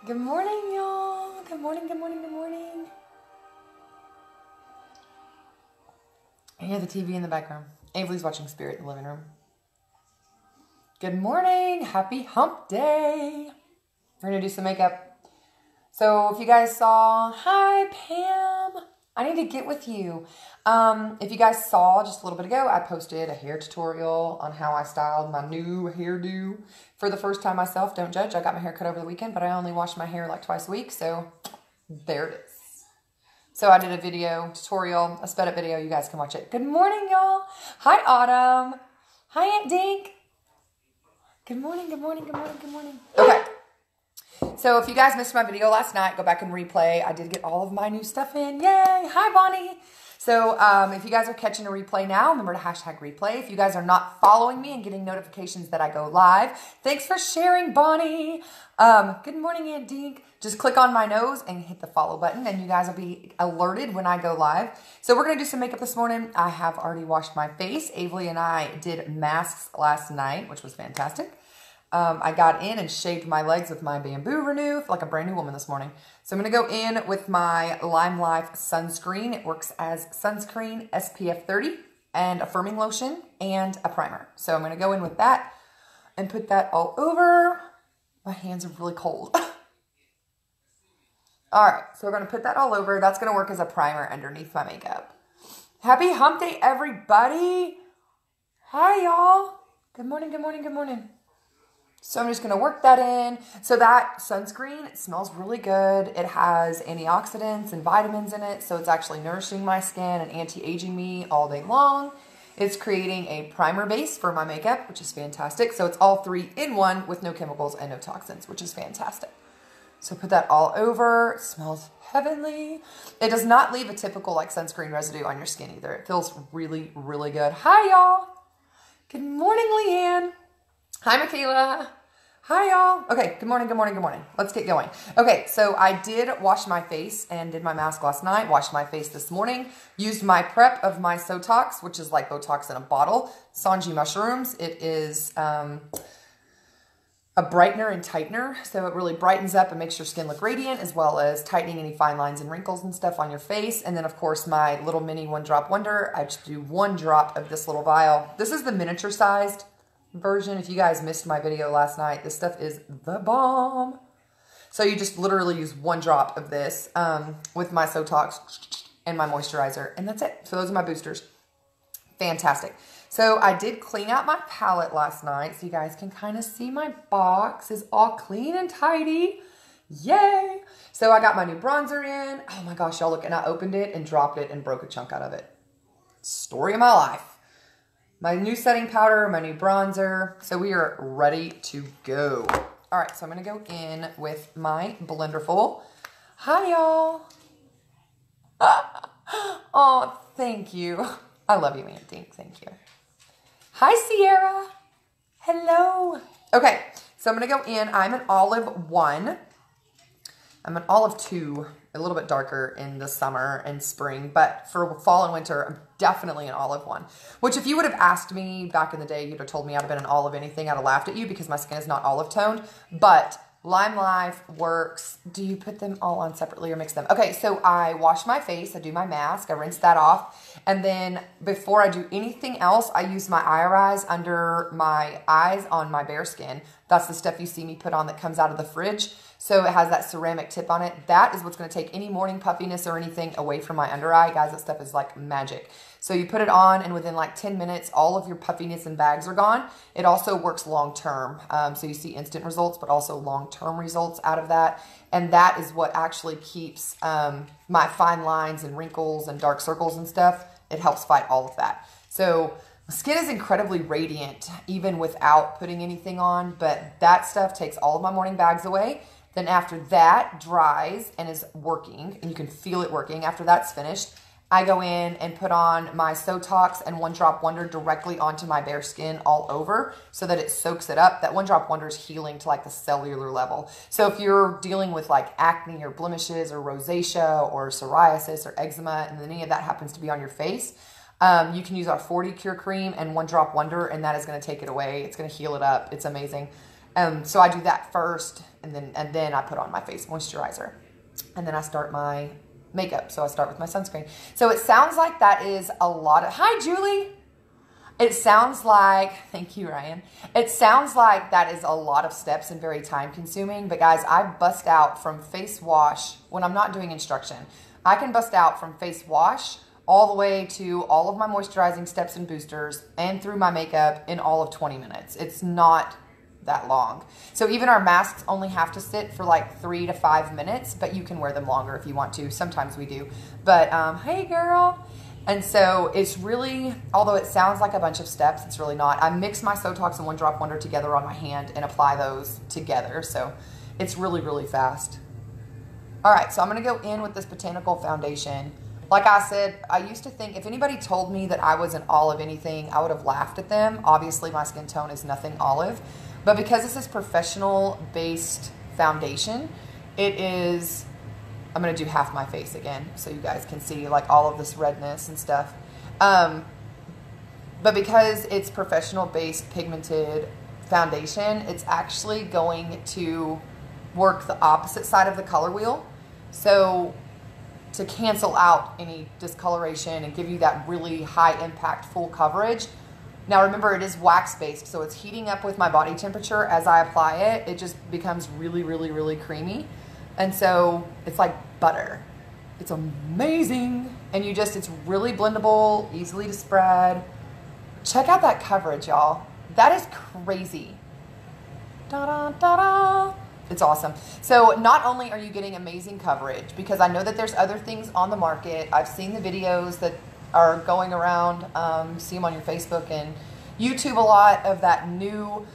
Good morning, y'all. Good morning, good morning, good morning. I hear the TV in the background. Avery's watching Spirit in the living room. Good morning. Happy hump day. We're going to do some makeup. So if you guys saw, hi, Pam. I need to get with you. If you guys saw just a little bit ago, I posted a hair tutorial on how I styled my new hairdo for the first time myself. Don't judge. I got my hair cut over the weekend, but I only wash my hair like twice a week. So there it is. So I did a video tutorial, a sped up video. You guys can watch it. Good morning, y'all. Hi, Autumn. Hi, Aunt Dink. Good morning, good morning, good morning, good morning. Okay. So if you guys missed my video last night, go back and replay. I did get all of my new stuff in. Yay. Hi, Bonnie. So if you guys are catching a replay now, remember to hashtag replay. If you guys are not following me and getting notifications that I go live, thanks for sharing, Bonnie. Good morning, Aunt Dink. Just click on my nose and hit the follow button, and you guys will be alerted when I go live. So we're going to do some makeup this morning. I have already washed my face. Avery and I did masks last night, which was fantastic. I got in and shaved my legs with my Bamboo Renew. I feel like a brand new woman this morning. So I'm going to go in with my Limelife sunscreen. It works as sunscreen, SPF 30, and a firming lotion, and a primer. So I'm going to go in with that and put that all over. My hands are really cold. All right, so we're going to put that all over. That's going to work as a primer underneath my makeup. Happy hump day, everybody. Hi, y'all. Good morning, good morning, good morning. So I'm just going to work that in. So that sunscreen, it smells really good. It has antioxidants and vitamins in it. So it's actually nourishing my skin and anti-aging me all day long. It's creating a primer base for my makeup, which is fantastic. So it's all 3 in 1 with no chemicals and no toxins, which is fantastic. So put that all over. It smells heavenly. It does not leave a typical like sunscreen residue on your skin either. It feels really, really good. Hi, y'all. Good morning, Leanne. Hi, Michaela. Hi, y'all. Okay, good morning, good morning, good morning. Let's get going. Okay, so I did wash my face and did my mask last night, washed my face this morning, used my prep of my Sotox, which is like Botox in a bottle, Sanji mushrooms. It is a brightener and tightener, so it really brightens up and makes your skin look radiant, as well as tightening any fine lines and wrinkles and stuff on your face. And then, of course, my little mini 1-drop wonder. I just do 1 drop of this little vial. This is the miniature sized version. If you guys missed my video last night, this stuff is the bomb. So you just literally use 1 drop of this with my Sotox and my moisturizer, and that's it. So those are my boosters. Fantastic. So I did clean out my palette last night, so you guys can kind of see my box is all clean and tidy. Yay! So I got my new bronzer in. Oh my gosh, y'all, look, and I opened it and dropped it and broke a chunk out of it. Story of my life. My new setting powder, my new bronzer. So we are ready to go. All right, so I'm going to go in with my Blenderful. Hi, y'all. Oh, thank you. I love you, Aunt Dink. Thank you. Hi, Sierra. Hello. Okay, so I'm going to go in. I'm an olive 1. I'm an olive 2, a little bit darker in the summer and spring, but for fall and winter, I'm definitely an olive 1. Which if you would have asked me back in the day, you'd have told me I'd have been an olive anything, I'd have laughed at you because my skin is not olive toned, but Limelife works. Do you put them all on separately or mix them? Okay, so I wash my face, I do my mask, I rinse that off, and then before I do anything else, I use my Eye under my eyes on my bare skin. That's the stuff you see me put on that comes out of the fridge. So it has that ceramic tip on it. That is what's going to take any morning puffiness or anything away from my under eye. Guys, that stuff is like magic. So you put it on and within like 10 minutes, all of your puffiness and bags are gone. It also works long term. So you see instant results, but also long-term results out of that. And that is what actually keeps my fine lines and wrinkles and dark circles and stuff. It helps fight all of that. So skin is incredibly radiant even without putting anything on, but that stuff takes all of my morning bags away. Then after that dries and is working, and you can feel it working, after that's finished, I go in and put on my Sotox and 1-drop wonder directly onto my bare skin all over so that it soaks it up. That 1-drop wonder is healing to like the cellular level. So if you're dealing with like acne or blemishes or rosacea or psoriasis or eczema, and then any of that happens to be on your face, you can use our 40 Cure Cream and 1-drop wonder, and that is going to take it away. It's going to heal it up. It's amazing. So I do that first, and then I put on my face moisturizer, and then I start my makeup. So I start with my sunscreen. So it sounds like that is a lot of, hi Julie. It sounds like, thank you Ryan. It sounds like that is a lot of steps and very time consuming, but guys, I bust out from face wash when I'm not doing instruction. I can bust out from face wash all the way to all of my moisturizing steps and boosters and through my makeup in all of 20 minutes. It's not that long. So even our masks only have to sit for like 3 to 5 minutes, but you can wear them longer if you want to. Sometimes we do. But hey girl. And so it's really, although it sounds like a bunch of steps, it's really not. I mix my Sotox and One Drop Wonder together on my hand and apply those together. So it's really, really fast. All right, so I'm gonna go in with this Botanical Foundation. Like I said, I used to think if anybody told me that I was an olive anything, I would have laughed at them. Obviously my skin tone is nothing olive. But because this is professional-based foundation, it is, I'm going to do half my face again so you guys can see like all of this redness and stuff. But because it's professional-based pigmented foundation, it's actually going to work the opposite side of the color wheel. So to cancel out any discoloration and give you that really high impact full coverage. Now remember, it is wax-based, so it's heating up with my body temperature as I apply it. It just becomes really, really, really creamy. And so it's like butter. It's amazing. And you just, it's really blendable, easily to spread. Check out that coverage, y'all. That is crazy. Da-da-da-da. It's awesome. So not only are you getting amazing coverage, because I know that there's other things on the market. I've seen the videos that are going around, see them on your Facebook and YouTube a lot of that new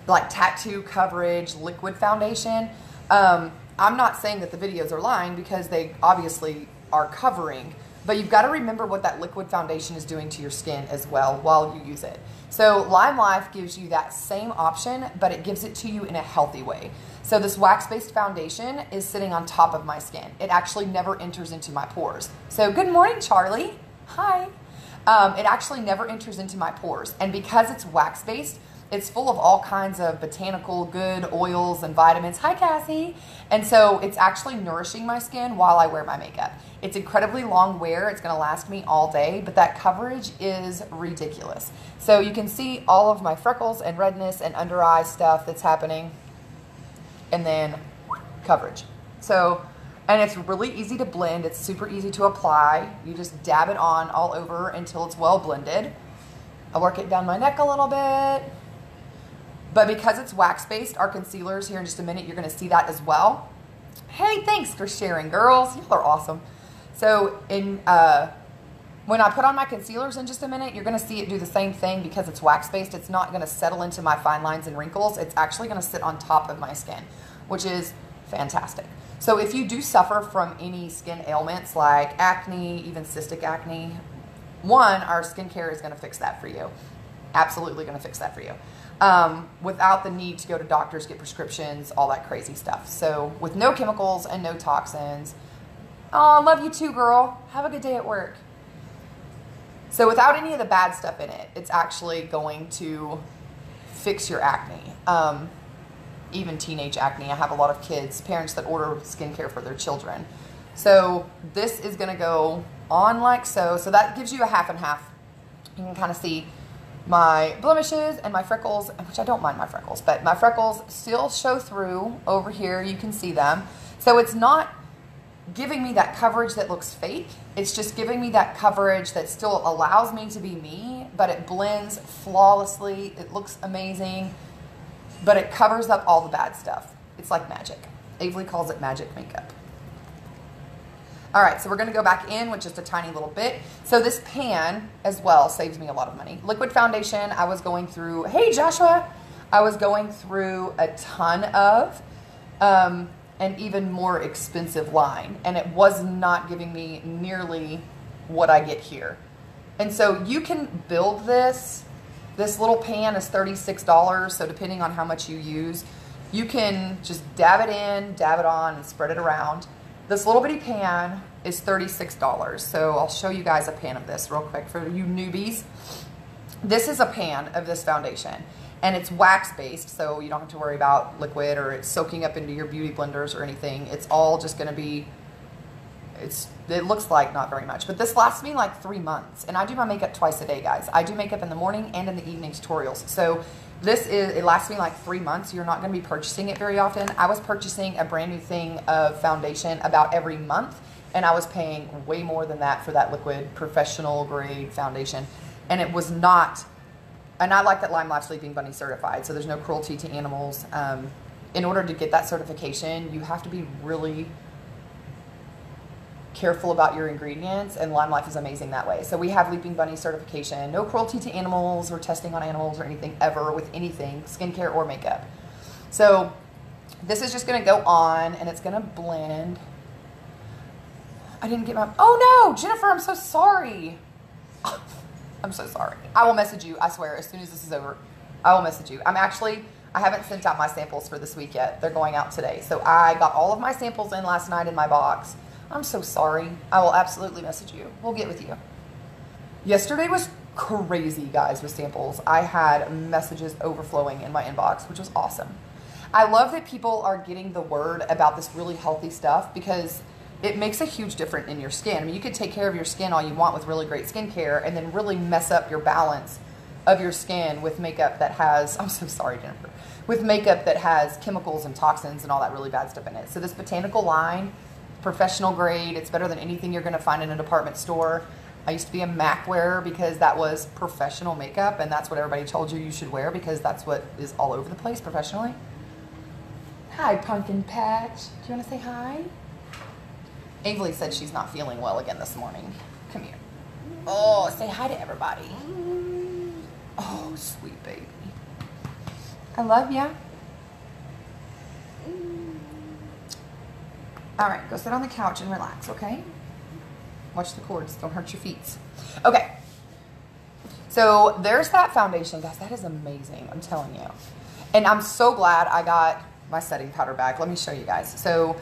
like tattoo coverage liquid foundation. I'm not saying that the videos are lying because they obviously are covering, but you've got to remember what that liquid foundation is doing to your skin as well while you use it. So Limelife gives you that same option, but it gives it to you in a healthy way. So this wax-based foundation is sitting on top of my skin. It actually never enters into my pores. So good morning, Charlie. Hi. It actually never enters into my pores. And because it's wax-based, it's full of all kinds of botanical good oils and vitamins. Hi, Cassie. And so it's actually nourishing my skin while I wear my makeup. It's incredibly long wear. It's going to last me all day, but that coverage is ridiculous. So you can see all of my freckles and redness and under eye stuff that's happening. And then coverage. So, and it's really easy to blend. It's super easy to apply. You just dab it on all over until it's well blended. I work it down my neck a little bit. But because it's wax-based, our concealers, here in just a minute, you're going to see that as well. Hey, thanks for sharing, girls. You are awesome. So when I put on my concealers in just a minute, you're going to see it do the same thing because it's wax-based. It's not going to settle into my fine lines and wrinkles. It's actually going to sit on top of my skin, which is fantastic. So if you do suffer from any skin ailments like acne, even cystic acne, one, our skincare is going to fix that for you. Absolutely going to fix that for you. Without the need to go to doctors, get prescriptions, all that crazy stuff. So with no chemicals and no toxins. Oh, love you too, girl. Have a good day at work. So without any of the bad stuff in it, it's actually going to fix your acne. Even teenage acne. I have a lot of kids, parents that order skincare for their children. So this is going to go on like so. So that gives you a half and half. You can kind of see my blemishes and my freckles, which I don't mind my freckles, but my freckles still show through over here. You can see them. So it's not giving me that coverage that looks fake. It's just giving me that coverage that still allows me to be me, but it blends flawlessly. It looks amazing, but it covers up all the bad stuff. It's like magic. Avery calls it magic makeup. All right, so we're gonna go back in with just a tiny little bit. So this pan as well saves me a lot of money. Liquid foundation, I was going through, hey Joshua, I was going through a ton of, an even more expensive line, and it was not giving me nearly what I get here. And so you can build this. This little pan is $36, so depending on how much you use, you can just dab it in, dab it on, and spread it around. This little bitty pan is $36, so I'll show you guys a pan of this real quick for you newbies. This is a pan of this foundation, And it's wax based, so you don't have to worry about liquid or it's soaking up into your beauty blenders or anything. It's all just going to be, it looks like not very much, but this lasts me like 3 months. And I do my makeup twice a day, guys. I do makeup in the morning and in the evening tutorials. So it lasts me like 3 months. You're not going to be purchasing it very often. I was purchasing a brand new thing of foundation about every month, and I was paying way more than that for that liquid professional grade foundation. And it was not. And I like that Limelife Sleeping Bunny certified, so there's no cruelty to animals. In order to get that certification, you have to be really careful about your ingredients, and Limelife is amazing that way. So we have Leaping Bunny certification, no cruelty to animals or testing on animals or anything ever with anything, skincare or makeup. So this is just going to go on, and it's going to blend. I didn't get my, oh no, Jennifer, I'm so sorry. I'm so sorry. I will message you, I swear, as soon as this is over. I will message you. I haven't sent out my samples for this week yet. They're going out today. So I got all of my samples in last night in my box. I'm so sorry. I will absolutely message you. We'll get with you. Yesterday was crazy, guys, with samples. I had messages overflowing in my inbox, which was awesome. I love that people are getting the word about this really healthy stuff because it makes a huge difference in your skin. I mean, you could take care of your skin all you want with really great skincare and then really mess up your balance of your skin with makeup that has, I'm so sorry, Jennifer, with makeup that has chemicals and toxins and all that really bad stuff in it. So this botanical line, professional grade, it's better than anything you're gonna find in a department store. I used to be a MAC wearer because that was professional makeup, and that's what everybody told you should wear because that's what is all over the place professionally. Hi, Pumpkin Patch. Do you wanna say hi? Avery said she's not feeling well again this morning. Come here. Oh, say hi to everybody. Oh, sweet baby. I love ya. All right, go sit on the couch and relax, okay? Watch the cords, don't hurt your feet. Okay, so there's that foundation, guys. That is amazing, I'm telling you. And I'm so glad I got my setting powder back. Let me show you guys. So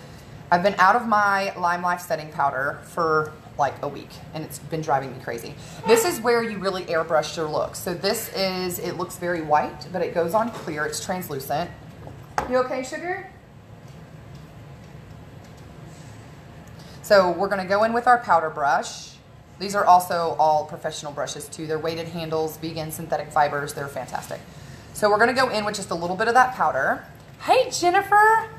I've been out of my Limelife setting powder for like a week, and it's been driving me crazy. This is where you really airbrush your look. So this is, it looks very white, but it goes on clear. It's translucent. You okay, sugar? So we're gonna go in with our powder brush. These are also all professional brushes too. They're weighted handles, vegan, synthetic fibers. They're fantastic. So we're gonna go in with just a little bit of that powder. Hey, Jennifer.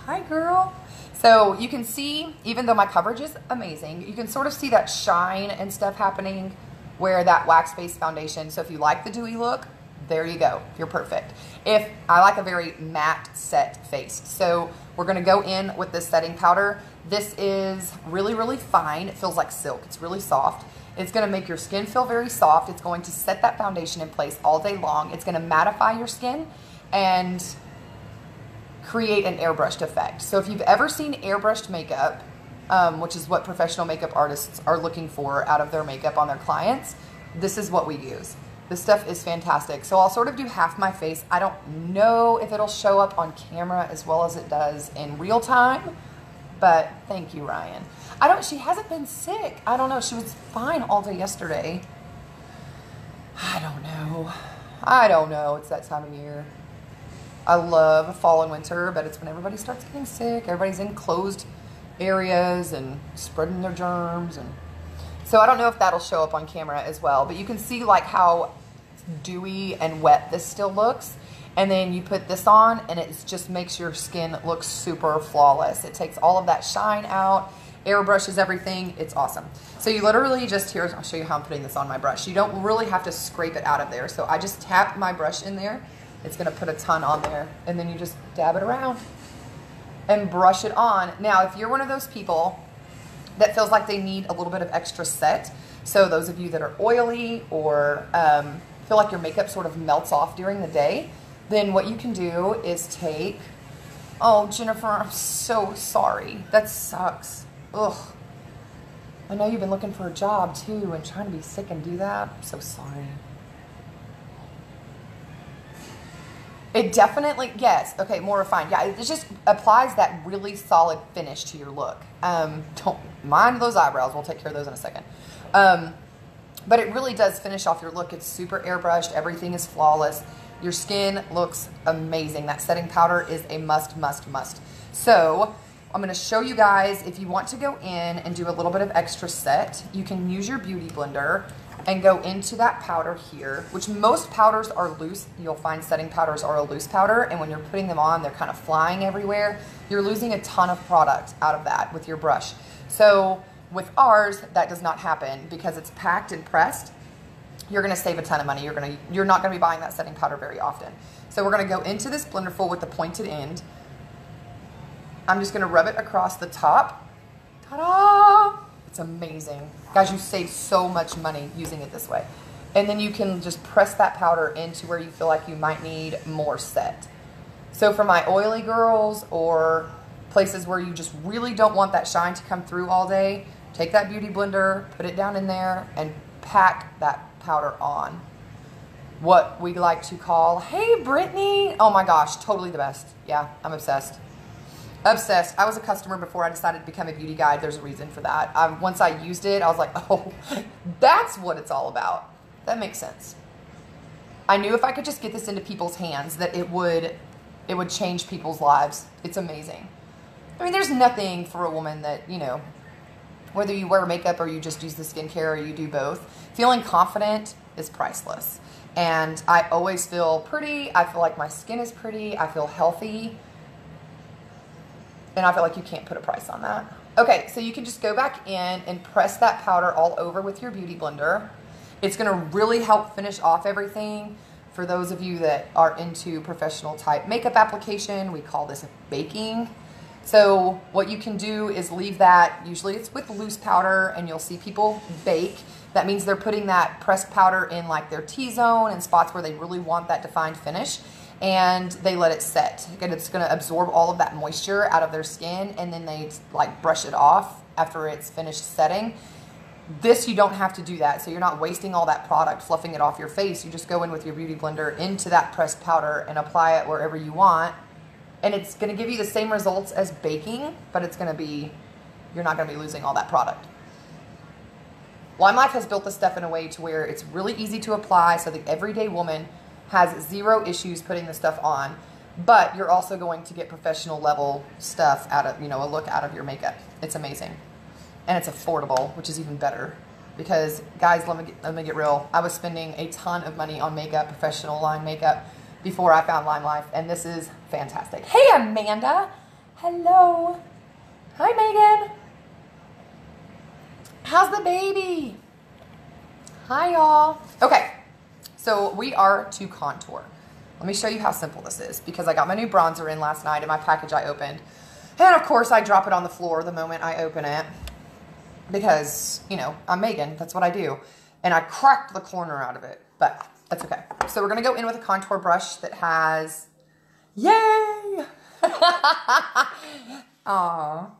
Hi, girl. So you can see, even though my coverage is amazing, you can sort of see that shine and stuff happening where that wax-based foundation. So if you like the dewy look, there you go. You're perfect. If I like a very matte set face. So we're gonna go in with this setting powder. This is really, really fine. It feels like silk. It's really soft. It's gonna make your skin feel very soft. It's going to set that foundation in place all day long. It's gonna mattify your skin and create an airbrushed effect. So if you've ever seen airbrushed makeup, which is what professional makeup artists are looking for out of their makeup on their clients, this is what we use. This stuff is fantastic. So I'll sort of do half my face. I don't know if it'll show up on camera as well as it does in real time, but thank you, Ryan. She hasn't been sick. I don't know. She was fine all day yesterday. I don't know. It's that time of year. I love fall and winter, but it's when everybody starts getting sick. Everybody's in closed areas and spreading their germs. And so I don't know if that'll show up on camera as well, but you can see like how dewy and wet this still looks. And then you put this on and it just makes your skin look super flawless. It takes all of that shine out, airbrushes everything. It's awesome. So you literally just, I'll show you how I'm putting this on my brush. You don't really have to scrape it out of there. So I just tap my brush in there. It's gonna put a ton on there, and then you just dab it around and brush it on. Now, if you're one of those people that feels like they need a little bit of extra set, so those of you that are oily or feel like your makeup sort of melts off during the day, then what you can do is take, oh, Jennifer, I'm so sorry. That sucks. Ugh. I know you've been looking for a job too and trying to be sick and do that. I'm so sorry. It definitely, yes, okay, more refined. Yeah, it just applies that really solid finish to your look. Don't mind those eyebrows. We'll take care of those in a second. But it really does finish off your look. It's super airbrushed. Everything is flawless. Your skin looks amazing. That setting powder is a must, must, must. So I'm gonna show you guys, if you want to go in and do a little bit of extra set, you can use your beauty blender and go into that powder here, which most powders are loose. You'll find setting powders are a loose powder, and when you're putting them on, they're kind of flying everywhere. You're losing a ton of product out of that with your brush. So with ours, that does not happen because it's packed and pressed. You're gonna save a ton of money. You're not gonna be buying that setting powder very often. So we're gonna go into this blenderful with the pointed end. I'm just gonna rub it across the top. Ta-da! It's amazing. Guys, you save so much money using it this way. And then you can just press that powder into where you feel like you might need more set. So for my oily girls or places where you just really don't want that shine to come through all day, take that beauty blender, put it down in there, and pack that powder on. What we like to call, hey Brittany, oh my gosh, totally the best. Yeah, I'm obsessed. Obsessed. I was a customer before I decided to become a beauty guide. There's a reason for that. Once I used it, I was like, oh, that's what it's all about. That makes sense. I knew if I could just get this into people's hands that it would change people's lives. It's amazing. I mean, there's nothing for a woman that, you know, whether you wear makeup or you just use the skincare or you do both, feeling confident is priceless. And I always feel pretty. I feel like my skin is pretty. I feel healthy. And I feel like you can't put a price on that. Okay, so you can just go back in and press that powder all over with your beauty blender. It's gonna really help finish off everything. For those of you that are into professional type makeup application, we call this baking. So what you can do is leave that, usually it's with loose powder, and you'll see people bake. That means they're putting that pressed powder in like their T-zone and spots where they really want that defined finish. And they let it set. And it's gonna absorb all of that moisture out of their skin, and then they like brush it off after it's finished setting. This, you don't have to do that. So you're not wasting all that product fluffing it off your face. You just go in with your beauty blender into that pressed powder and apply it wherever you want. And it's gonna give you the same results as baking, but it's gonna be, you're not gonna be losing all that product. Limelife has built this stuff in a way to where it's really easy to apply, so the everyday woman has zero issues putting the stuff on, but you're also going to get professional level stuff out of, you know, a look out of your makeup. It's amazing. And it's affordable, which is even better. Because guys, let me get real. I was spending a ton of money on makeup, professional line makeup, before I found Limelife, and this is fantastic. Hey Amanda, hello. Hi Megan. How's the baby? Hi y'all. Okay. So we are to contour. Let me show you how simple this is, because I got my new bronzer in last night in my package I opened. And of course I drop it on the floor the moment I open it, because, you know, I'm Megan, that's what I do. And I cracked the corner out of it, but that's okay. So we're gonna go in with a contour brush that has, yay! Aw,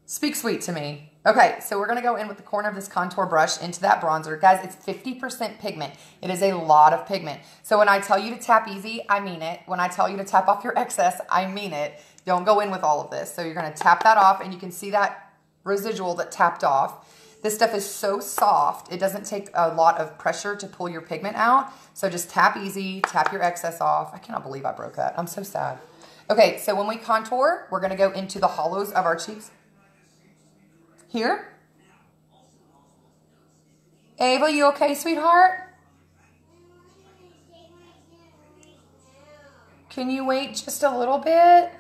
speak sweet to me. Okay, so we're gonna go in with the corner of this contour brush into that bronzer. Guys, it's 50% pigment. It is a lot of pigment. So when I tell you to tap easy, I mean it. When I tell you to tap off your excess, I mean it. Don't go in with all of this. So you're gonna tap that off, and you can see that residual that tapped off. This stuff is so soft, it doesn't take a lot of pressure to pull your pigment out. So just tap easy, tap your excess off. I cannot believe I broke that. I'm so sad. Okay, so when we contour, we're gonna go into the hollows of our cheeks. Here. Ava, you okay, sweetheart? Can you wait just a little bit?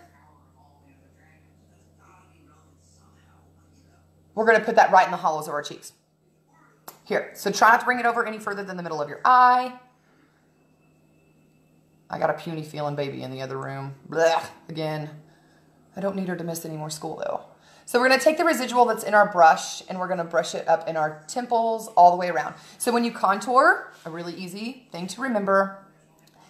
We're going to put that right in the hollows of our cheeks. Here. So try not to bring it over any further than the middle of your eye. I got a puny feeling baby in the other room. Blech, again. I don't need her to miss any more school though. So we're going to take the residual that's in our brush, and we're going to brush it up in our temples all the way around. So when you contour, a really easy thing to remember,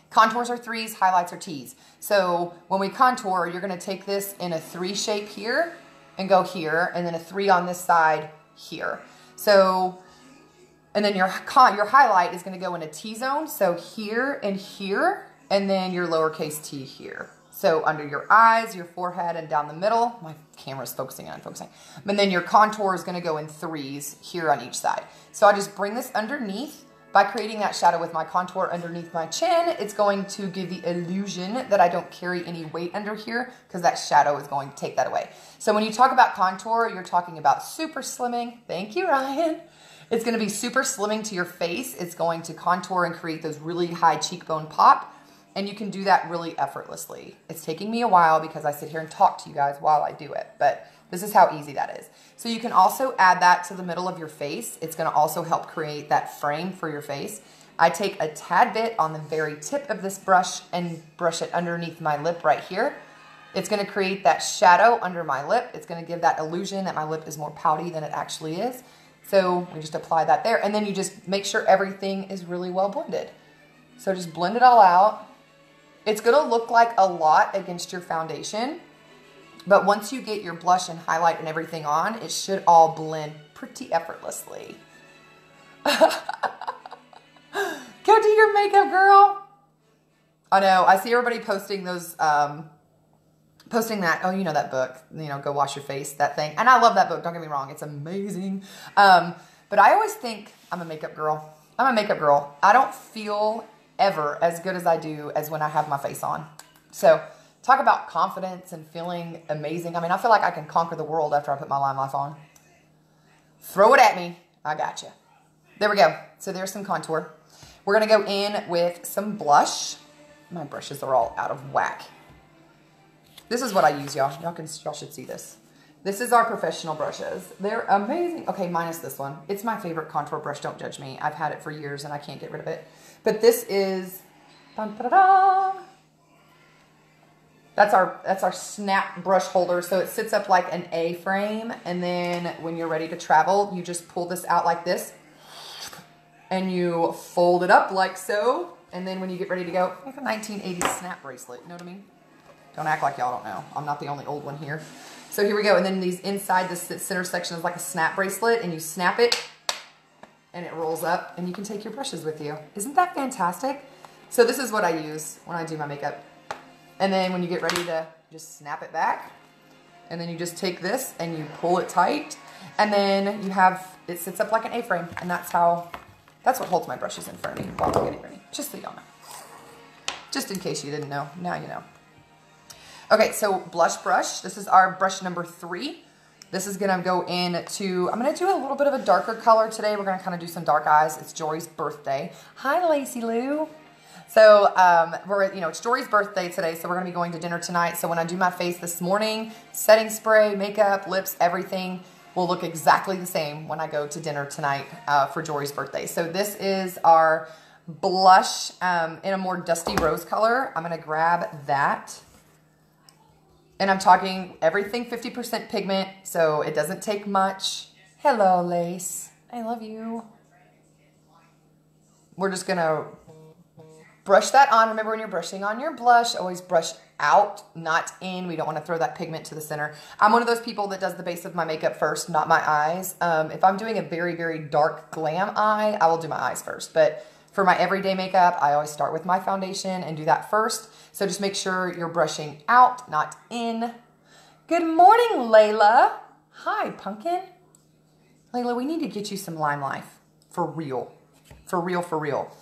contours are threes, highlights are T's. So when we contour, you're going to take this in a 3 shape here and go here, and then a 3 on this side here. So, and then your highlight is going to go in a T-zone, so here, and then your lowercase t here. So under your eyes, your forehead, and down the middle. My camera's focusing and unfocusing. And then your contour is going to go in 3s here on each side. So I just bring this underneath By creating that shadow with my contour underneath my chin, it's going to give the illusion that I don't carry any weight under here because that shadow is going to take that away. So when you talk about contour, you're talking about super slimming. Thank you, Ryan. It's going to be super slimming to your face. It's going to contour and create those really high cheekbone pop. And you can do that really effortlessly. It's taking me a while because I sit here and talk to you guys while I do it. But this is how easy that is. So you can also add that to the middle of your face. It's going to also help create that frame for your face. I take a tad bit on the very tip of this brush and brush it underneath my lip right here. It's going to create that shadow under my lip. It's going to give that illusion that my lip is more pouty than it actually is. So we just apply that there. And then you just make sure everything is really well blended. So just blend it all out. It's going to look like a lot against your foundation. But once you get your blush and highlight and everything on, it should all blend pretty effortlessly. Go do your makeup, girl. I know. I see everybody posting those, posting that, oh, you know that book, you know, Go Wash Your Face, that thing. And I love that book. Don't get me wrong. It's amazing. But I always think I'm a makeup girl. I'm a makeup girl. I don't feel ever as good as I do as when I have my face on. So talk about confidence and feeling amazing. I mean, I feel like I can conquer the world after I put my Limelife on. Throw it at me. I got you. There we go. So there's some contour. We're going to go in with some blush. My brushes are all out of whack. This is what I use, y'all. Y'all should see this. This is our professional brushes. They're amazing. Okay, minus this one. It's my favorite contour brush. Don't judge me. I've had it for years and I can't get rid of it. But this is, dun, da, da, da. That's our snap brush holder. So it sits up like an A frame. And then when you're ready to travel, you just pull this out like this. And you fold it up like so. And then when you get ready to go, like a 1980s snap bracelet. You know what I mean? Don't act like y'all don't know. I'm not the only old one here. So here we go. And then these inside this center section is like a snap bracelet. And you snap it. And it rolls up. And you can take your brushes with you. Isn't that fantastic? So this is what I use when I do my makeup. And then when you get ready to just snap it back. And then you just take this and you pull it tight. And then you have, it sits up like an A-frame. And that's what holds my brushes in front of me while I'm getting ready. Just so y'all know. Just in case you didn't know. Now you know. Okay, so blush brush. This is our brush number 3. This is going to go into, I'm going to do a little bit of a darker color today. We're going to kind of do some dark eyes. It's Jory's birthday. Hi, Lacey Lou. So, it's Jory's birthday today, so we're going to be going to dinner tonight. So when I do my face this morning, setting spray, makeup, lips, everything will look exactly the same when I go to dinner tonight for Jory's birthday. So this is our blush in a more dusty rose color. I'm going to grab that. And I'm talking everything 50% pigment, so it doesn't take much. Hello, Lace. I love you. We're just going to brush that on. Remember, when you're brushing on your blush, always brush out, not in. We don't want to throw that pigment to the center. I'm one of those people that does the base of my makeup first, not my eyes. If I'm doing a very, very dark glam eye, I will do my eyes first. But for my everyday makeup, I always start with my foundation and do that first. So just make sure you're brushing out, not in. Good morning, Layla. Hi, Pumpkin. Layla, we need to get you some Limelife. For real. For real, for real.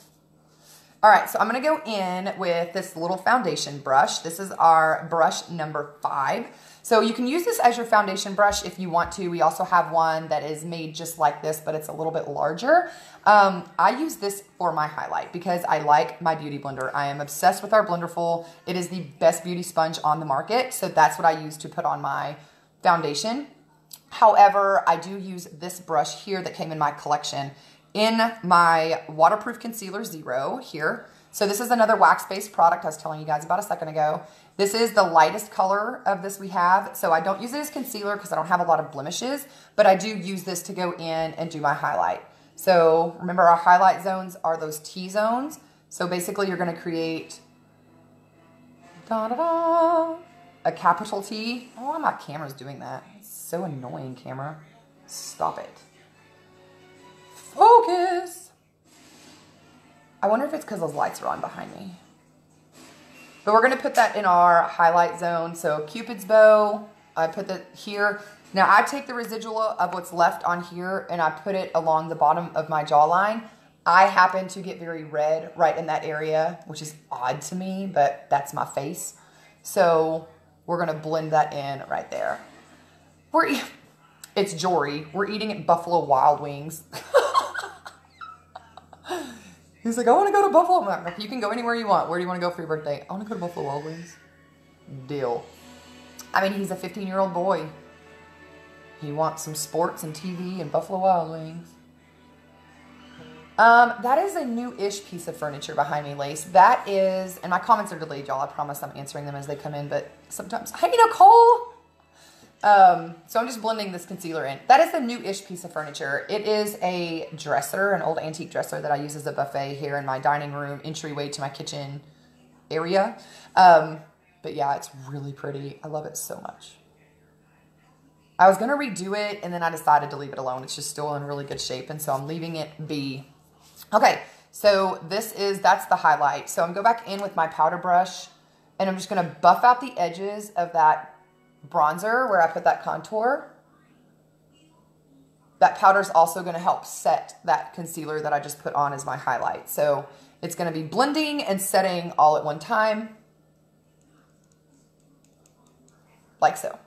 All right, so I'm going to go in with this little foundation brush. This is our brush number 5. So you can use this as your foundation brush if you want to. We also have one that is made just like this, but it's a little bit larger. I use this for my highlight because I like my beauty blender. I am obsessed with our Blenderful. It is the best beauty sponge on the market. So that's what I use to put on my foundation. However, I do use this brush here that came in my collection in my Waterproof Concealer Zero here. So this is another wax-based product I was telling you guys about a second ago. This is the lightest color of this we have. So I don't use it as concealer because I don't have a lot of blemishes, but I do use this to go in and do my highlight. So remember, our highlight zones are those T-zones. So basically you're going to create a capital T. I don't know why my camera's doing that. It's so annoying, camera. Stop it. Focus. I wonder if it's because those lights are on behind me. But we're going to put that in our highlight zone. So Cupid's bow, I put that here. Now I take the residual of what's left on here and I put it along the bottom of my jawline. I happen to get very red right in that area, which is odd to me, but that's my face. So we're going to blend that in right there. It's Jory. We're eating at Buffalo Wild Wings. He's like, I want to go to Buffalo. I'm like, you can go anywhere you want. Where do you want to go for your birthday? I want to go to Buffalo Wild Wings. Deal. I mean, he's a 15-year-old boy. He wants some sports and TV and Buffalo Wild Wings. That is a new-ish piece of furniture behind me, Lace. That is, and my comments are delayed, y'all. I promise I'm answering them as they come in, but sometimes, hey, Nicole! So I'm just blending this concealer in. That is a new-ish piece of furniture. It is a dresser, an old antique dresser that I use as a buffet here in my dining room, entryway to my kitchen area. But yeah, it's really pretty. I love it so much. I was going to redo it, and then I decided to leave it alone. It's just still in really good shape, and so I'm leaving it be. Okay, so that's the highlight. So I'm going to go back in with my powder brush, and I'm just going to buff out the edges of that bronzer where I put that contour. That powder is also going to help set that concealer that I just put on as my highlight. So it's going to be blending and setting all at one time. Like so.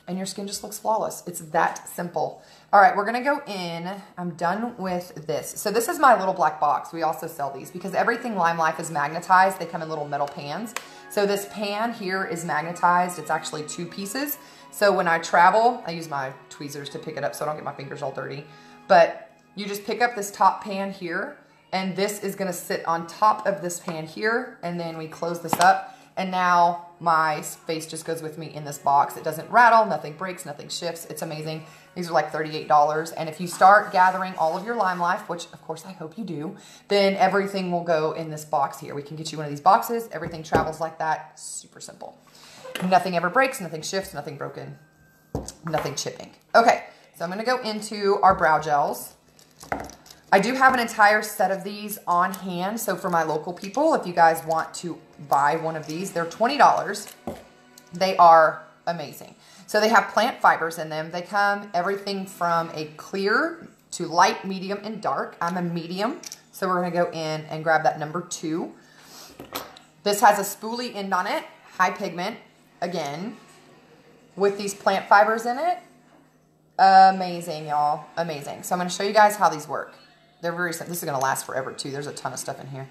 And your skin just looks flawless. It's that simple. All right, we're gonna go in. I'm done with this. So this is my little black box. We also sell these because everything Limelife is magnetized. They come in little metal pans. So this pan here is magnetized. It's actually 2 pieces. So when I travel, I use my tweezers to pick it up so I don't get my fingers all dirty. But you just pick up this top pan here, and this is gonna sit on top of this pan here, and then we close this up. And now my face just goes with me in this box. It doesn't rattle, nothing breaks, nothing shifts. It's amazing. These are like $38. And if you start gathering all of your Limelife, which of course I hope you do, then everything will go in this box here. We can get you one of these boxes. Everything travels like that. Super simple. Nothing ever breaks, nothing shifts, nothing broken, nothing chipping. Okay, so I'm gonna go into our brow gels. I do have an entire set of these on hand. So for my local people, if you guys want to buy one of these, they're $20. They are amazing. So they have plant fibers in them. They come everything from a clear to light, medium, and dark. I'm a medium. So we're gonna go in and grab that number 2. This has a spoolie end on it, high pigment, again, with these plant fibers in it. Amazing, y'all, amazing. So I'm gonna show you guys how these work. They're very simple. This is going to last forever too. There's a ton of stuff in here.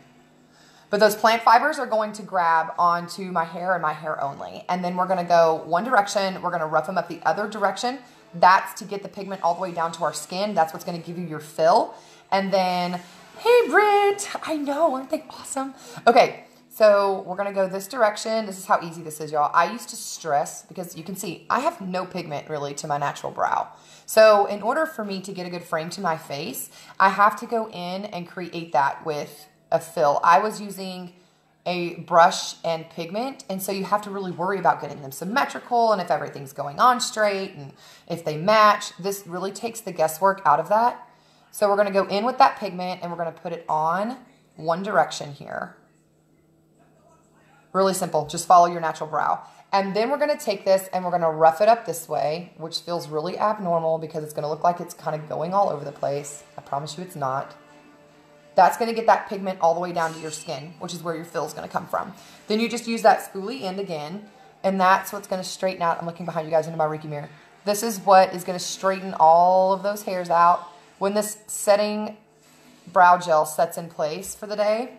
But those plant fibers are going to grab onto my hair and my hair only. And then we're going to go one direction. We're going to rough them up the other direction. That's to get the pigment all the way down to our skin. That's what's going to give you your fill. And then, hey, Britt. I know. Aren't they awesome? Okay. So we're going to go this direction. This is how easy this is, y'all. I used to stress because you can see I have no pigment really to my natural brow. So in order for me to get a good frame to my face, I have to go in and create that with a fill. I was using a brush and pigment, and so you have to really worry about getting them symmetrical and if everything's going on straight and if they match. This really takes the guesswork out of that. So we're going to go in with that pigment and we're going to put it on one direction here. Really simple. Just follow your natural brow. And then we're going to take this and we're going to rough it up this way, which feels really abnormal because it's going to look like it's kind of going all over the place. I promise you it's not. That's going to get that pigment all the way down to your skin, which is where your fill is going to come from. Then you just use that spoolie end again, and that's what's going to straighten out. I'm looking behind you guys into my Reiki mirror. This is what is going to straighten all of those hairs out. When this setting brow gel sets in place for the day,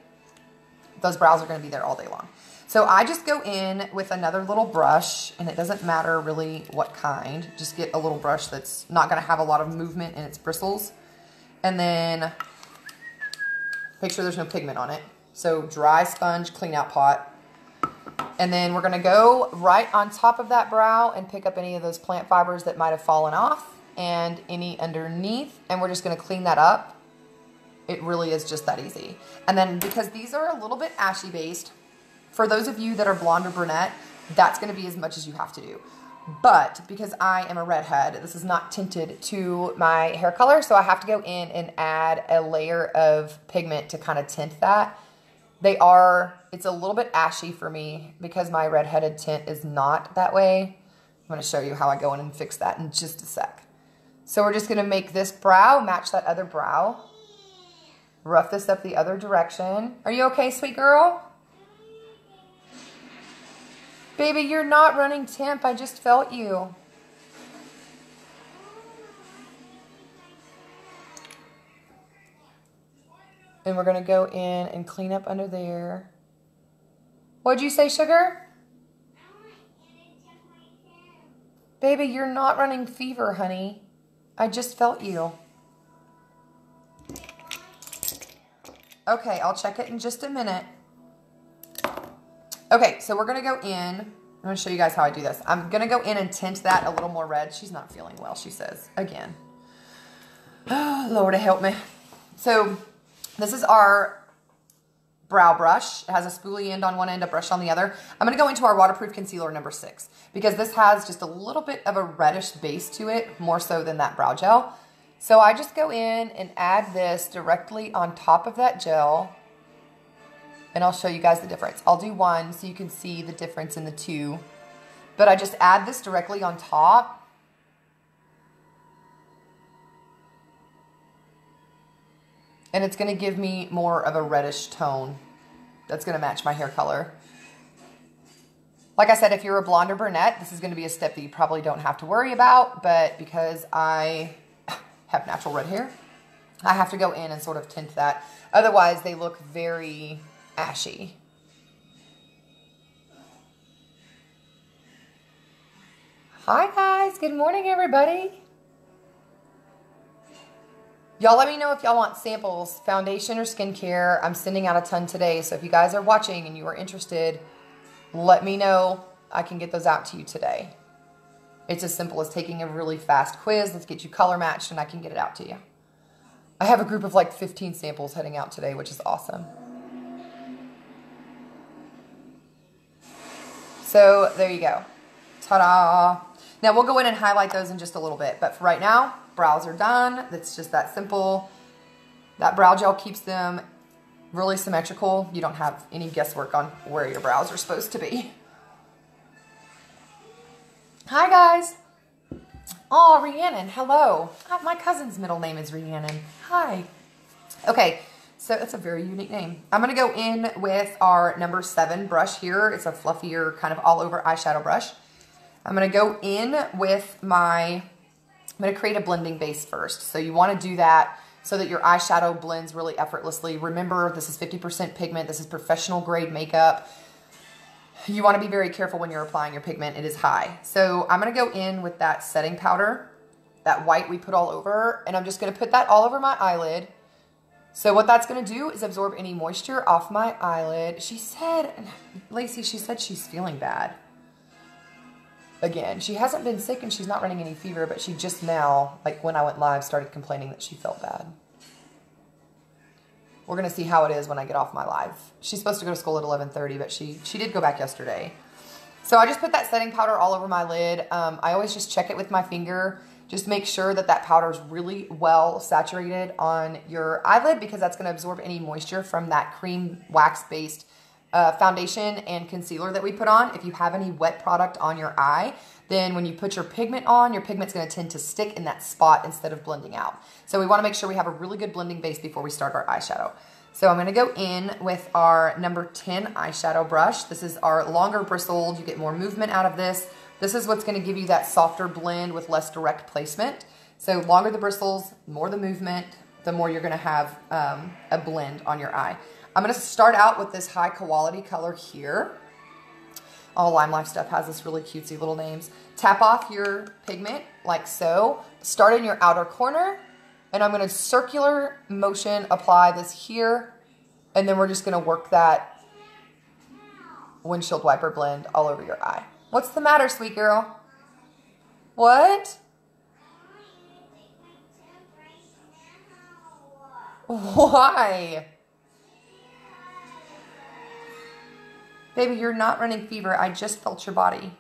those brows are going to be there all day long. So I just go in with another little brush, and it doesn't matter really what kind. Just get a little brush that's not going to have a lot of movement in its bristles. And then make sure there's no pigment on it. So dry sponge, clean out pot. And then we're going to go right on top of that brow and pick up any of those plant fibers that might have fallen off and any underneath. And we're just going to clean that up. It really is just that easy. And then because these are a little bit ashy based, for those of you that are blonde or brunette, that's going to be as much as you have to do. But because I am a redhead, this is not tinted to my hair color, so I have to go in and add a layer of pigment to kind of tint that. It's a little bit ashy for me because my redheaded tint is not that way. I'm going to show you how I go in and fix that in just a sec. So we're just going to make this brow match that other brow. rough this up the other direction. Are you okay, sweet girl? Baby, you're not running temp. I just felt you. And we're going to go in and clean up under there. What'd you say, sugar? Baby, you're not running fever, honey. I just felt you. Okay, I'll check it in just a minute. Okay, so we're going to go in. I'm going to show you guys how I do this. I'm going to go in and tint that a little more red. She's not feeling well, she says. Again. Oh, Lord, help me. So this is our brow brush. It has a spoolie end on one end, a brush on the other. I'm going to go into our waterproof concealer number 6 because this has just a little bit of a reddish base to it, more so than that brow gel. So I just go in and add this directly on top of that gel. And I'll show you guys the difference. I'll do one so you can see the difference in the two. But I just add this directly on top. And it's going to give me more of a reddish tone. That's going to match my hair color. Like I said, if you're a blonde or brunette, this is going to be a step that you probably don't have to worry about. But because I have natural red hair, I have to go in and sort of tint that. Otherwise, they look very ashy. Hi guys, good morning everybody. Y'all let me know if y'all want samples, foundation or skincare. I'm sending out a ton today, so if you guys are watching and you are interested, let me know. I can get those out to you today. It's as simple as taking a really fast quiz. Let's get you color matched and I can get it out to you. I have a group of like 15 samples heading out today, which is awesome. So there you go. Ta-da. Now we'll go in and highlight those in just a little bit. But for right now, brows are done. It's just that simple. That brow gel keeps them really symmetrical. You don't have any guesswork on where your brows are supposed to be. Hi guys. Oh, Rhiannon, hello. My cousin's middle name is Rhiannon. Hi. Okay. So it's a very unique name. I'm going to go in with our number 7 brush here. It's a fluffier kind of all over eyeshadow brush. I'm going to go in with I'm going to create a blending base first. So you want to do that so that your eyeshadow blends really effortlessly. Remember, this is 50% pigment. This is professional grade makeup. You want to be very careful when you're applying your pigment. It is high. So I'm going to go in with that setting powder, that white we put all over, and I'm just going to put that all over my eyelid. So what that's going to do is absorb any moisture off my eyelid. She said, Lacey, she said she's feeling bad. Again, she hasn't been sick and she's not running any fever, but she just now, like when I went live, started complaining that she felt bad. We're going to see how it is when I get off my live. She's supposed to go to school at 11:30, but she did go back yesterday. So I just put that setting powder all over my lid. I always just check it with my finger. Just make sure that that powder is really well saturated on your eyelid because that's going to absorb any moisture from that cream wax-based foundation and concealer that we put on. If you have any wet product on your eye, then when you put your pigment on, your pigment's going to tend to stick in that spot instead of blending out. So we want to make sure we have a really good blending base before we start our eyeshadow. So I'm going to go in with our number 10 eyeshadow brush. This is our longer bristled. You get more movement out of this. This is what's going to give you that softer blend with less direct placement. So longer the bristles, more the movement, the more you're going to have a blend on your eye. I'm going to start out with this high quality color here. All Limelife stuff has this really cutesy little names. Tap off your pigment like so. Start in your outer corner. And I'm going to circular motion apply this here. And then we're just going to work that windshield wiper blend all over your eye. What's the matter, sweet girl? What? Why? Baby, you're not running fever. I just felt your body.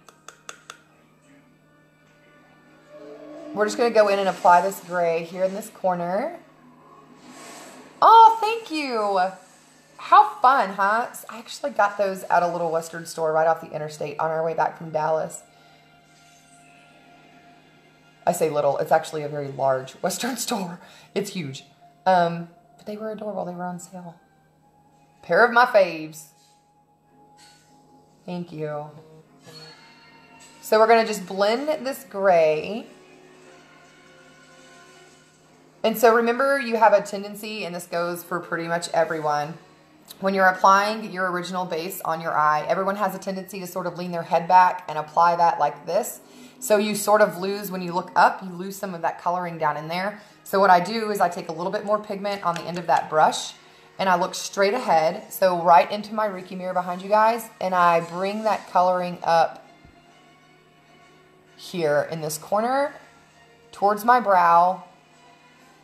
We're just going to go in and apply this gray here in this corner. Oh, thank you. How fun, huh? I actually got those at a little Western store right off the interstate on our way back from Dallas. I say little. It's actually a very large Western store. It's huge. But they were adorable. They were on sale. Pair of my faves. Thank you. So we're going to just blend this gray. And so remember, you have a tendency, and this goes for pretty much everyone, when you're applying your original base on your eye, everyone has a tendency to sort of lean their head back and apply that like this. So you sort of lose, when you look up, you lose some of that coloring down in there. So what I do is I take a little bit more pigment on the end of that brush, and I look straight ahead, so right into my Reiki mirror behind you guys, and I bring that coloring up here in this corner towards my brow,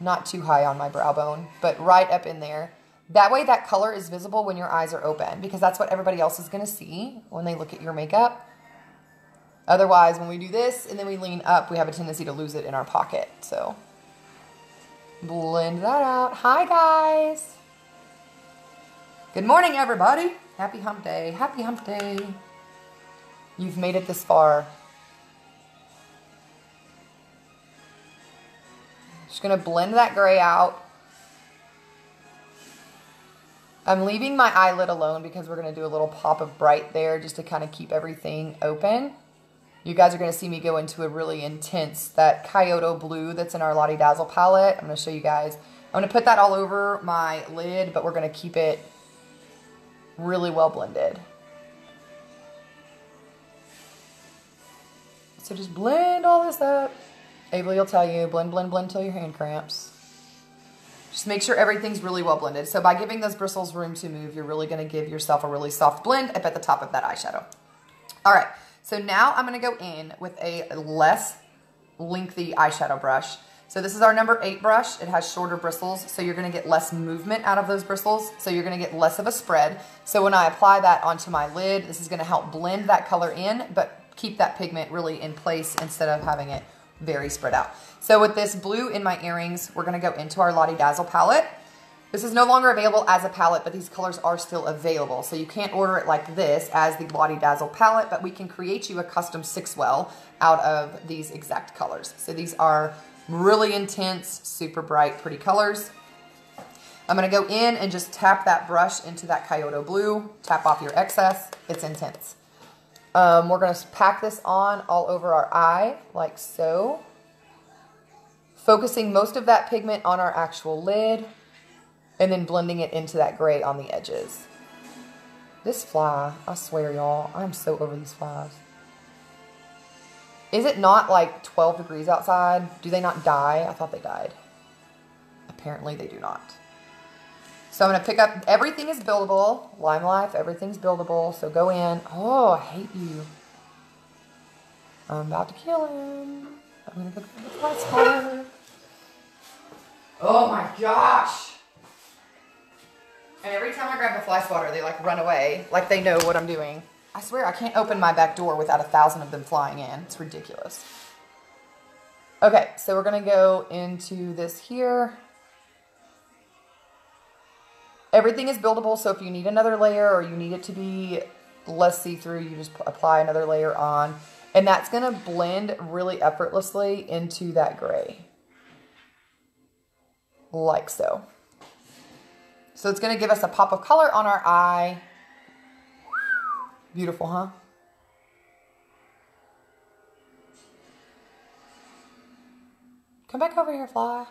not too high on my brow bone, but right up in there. That way that color is visible when your eyes are open, because that's what everybody else is going to see when they look at your makeup. Otherwise, when we do this and then we lean up, we have a tendency to lose it in our pocket. So blend that out. Hi, guys. Good morning, everybody. Happy hump day. Happy hump day. You've made it this far. Just going to blend that gray out. I'm leaving my eyelid alone because we're going to do a little pop of bright there just to kind of keep everything open. You guys are going to see me go into a really intense, that Kyoto blue that's in our Lottie Dazzle palette. I'm going to show you guys. I'm going to put that all over my lid, but we're going to keep it really well blended. So just blend all this up. Avery will tell you, blend, blend, blend till your hand cramps. Just make sure everything's really well blended. So by giving those bristles room to move, you're really going to give yourself a really soft blend up at the top of that eyeshadow. All right, so now I'm going to go in with a less lengthy eyeshadow brush. So this is our number 8 brush. It has shorter bristles, so you're going to get less movement out of those bristles. So you're going to get less of a spread. So when I apply that onto my lid, this is going to help blend that color in, but keep that pigment really in place instead of having it very spread out. So with this blue in my earrings, we're going to go into our Lottie Dazzle palette. This is no longer available as a palette, but these colors are still available. So you can't order it like this as the Lottie Dazzle palette, but we can create you a custom 6-well out of these exact colors. So these are really intense, super bright, pretty colors. I'm going to go in and just tap that brush into that Kyoto blue, tap off your excess. It's intense. We're going to pack this on all over our eye, like so. Focusing most of that pigment on our actual lid, and then blending it into that gray on the edges. This fly, I swear, y'all, I'm so over these flies. Is it not like 12 degrees outside? Do they not die? I thought they died. Apparently they do not. So I'm going to pick up, everything is buildable. Limelife, everything's buildable. So go in. Oh, I hate you. I'm about to kill him. I'm going to go grab the fly swatter. Oh my gosh. And every time I grab the fly swatter, they like run away. Like they know what I'm doing. I swear I can't open my back door without 1,000 of them flying in. It's ridiculous. Okay, so we're going to go into this here. Everything is buildable, so if you need another layer or you need it to be less see-through, you just apply another layer on. And that's going to blend really effortlessly into that gray. Like so. So it's going to give us a pop of color on our eye. Beautiful, huh? Come back over here, fly.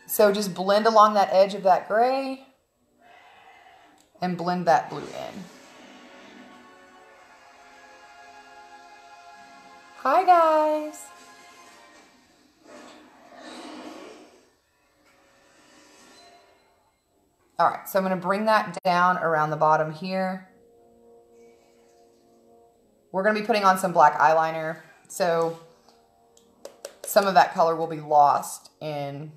So just blend along that edge of that gray and blend that blue in. Hi, guys. All right, so I'm going to bring that down around the bottom here. We're going to be putting on some black eyeliner, so some of that color will be lost in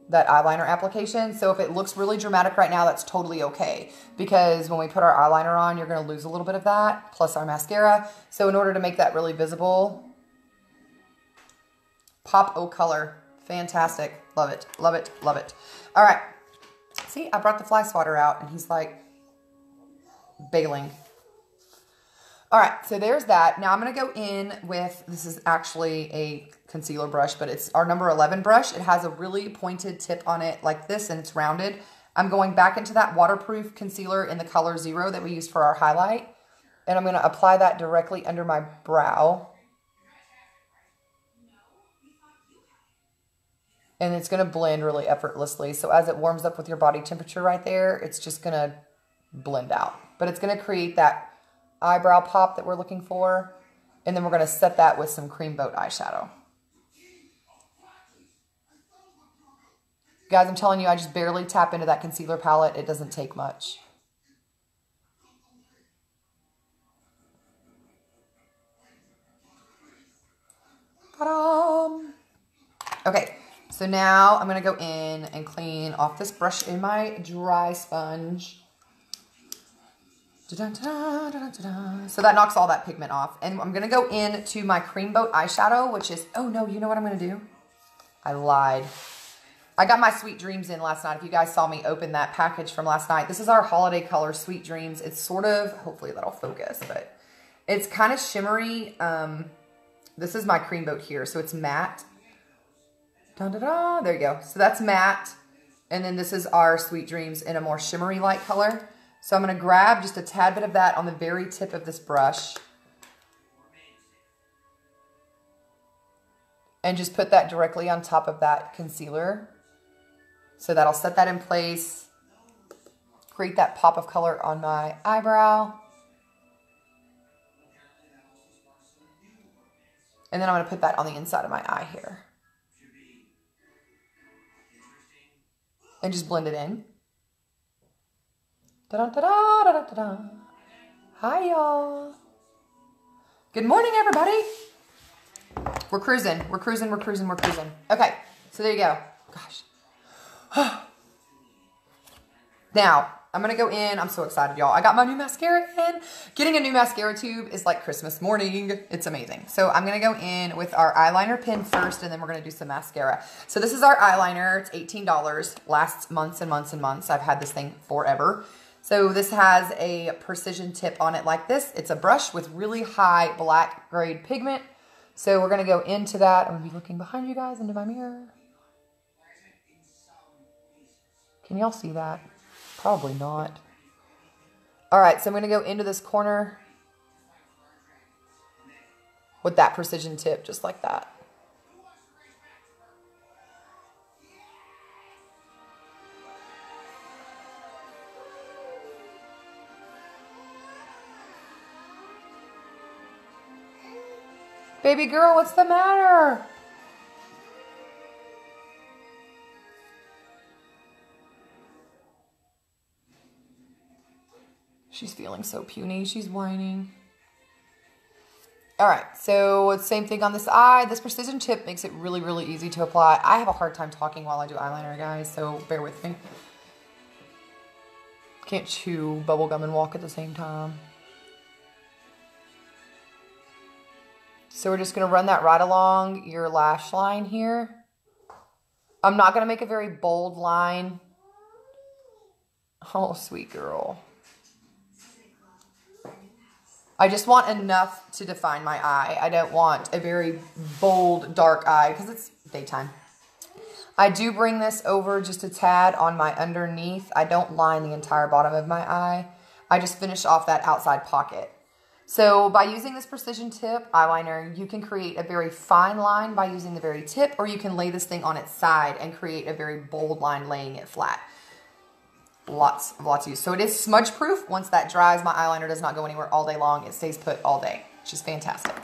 that eyeliner application. So if it looks really dramatic right now, that's totally okay, because when we put our eyeliner on, you're going to lose a little bit of that, plus our mascara. So in order to make that really visible, pop O color. Fantastic. Love it. Love it. Love it. All right. See, I brought the fly swatter out and he's like bailing. All right, so there's that. Now I'm going to go in with, this is actually a concealer brush, but it's our number 11 brush. It has a really pointed tip on it like this, and it's rounded. I'm going back into that waterproof concealer in the color 0 that we used for our highlight. And I'm going to apply that directly under my brow. And it's going to blend really effortlessly. So as it warms up with your body temperature right there, it's just going to blend out. But it's going to create that eyebrow pop that we're looking for. And then we're going to set that with some Cream Boat eyeshadow. Guys, I'm telling you, I just barely tap into that concealer palette. It doesn't take much. Ta-da! Okay, so now I'm going to go in and clean off this brush in my dry sponge. So that knocks all that pigment off. And I'm going to go into my Cream Boat eyeshadow, which is, oh no, you know what I'm going to do? I lied. I got my Sweet Dreams in last night. If you guys saw me open that package from last night, this is our holiday color, Sweet Dreams. It's sort of, hopefully that'll focus, but it's kind of shimmery. This is my Cream Boat here, so it's matte. Da-da-da, there you go. So that's matte. And then this is our Sweet Dreams in a more shimmery light color. So I'm going to grab just a tad bit of that on the very tip of this brush. And just put that directly on top of that concealer. So that'll set that in place. Create that pop of color on my eyebrow. And then I'm going to put that on the inside of my eye here. And just blend it in. Da-da-da-da-da-da-da. Hi, y'all. Good morning, everybody. We're cruising. We're cruising. We're cruising. We're cruising. Okay, so there you go. Gosh. Now, I'm going to go in. I'm so excited, y'all. I got my new mascara in. Getting a new mascara tube is like Christmas morning. It's amazing. So I'm going to go in with our eyeliner pen first, and then we're going to do some mascara. So this is our eyeliner. It's $18. Lasts months and months and months. I've had this thing forever. So this has a precision tip on it like this. It's a brush with really high black grade pigment. So we're going to go into that. I'm going to be looking behind you guys into my mirror. Can y'all see that? Probably not. All right, so I'm going to go into this corner with that precision tip, just like that. Baby girl, what's the matter? She's feeling so puny. She's whining. All right, so same thing on this eye. This precision tip makes it really, really easy to apply. I have a hard time talking while I do eyeliner, guys, so bear with me. Can't chew bubblegum and walk at the same time. So we're just going to run that right along your lash line here. I'm not going to make a very bold line. Oh, sweet girl. I just want enough to define my eye. I don't want a very bold, dark eye because it's daytime. I do bring this over just a tad on my underneath. I don't line the entire bottom of my eye. I just finish off that outside pocket. So by using this precision tip eyeliner, you can create a very fine line by using the very tip, or you can lay this thing on its side and create a very bold line laying it flat. Lots of use. So it is smudge proof. Once that dries, my eyeliner does not go anywhere all day long. It stays put all day, which is fantastic.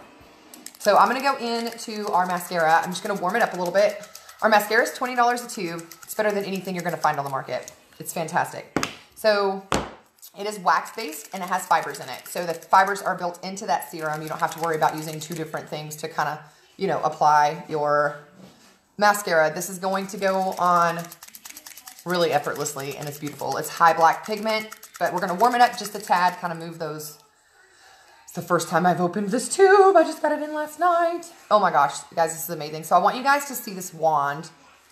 So I'm going to go into our mascara. I'm just going to warm it up a little bit. Our mascara is $20 a tube. It's better than anything you're going to find on the market. It's fantastic. So it is wax-based and it has fibers in it. So the fibers are built into that serum. You don't have to worry about using two different things to kind of, you know, apply your mascara. This is going to go on really effortlessly, and it's beautiful. It's high black pigment, but we're going to warm it up just a tad, kind of move those. It's the first time I've opened this tube. I just got it in last night. Oh my gosh, guys, this is amazing. So I want you guys to see this wand.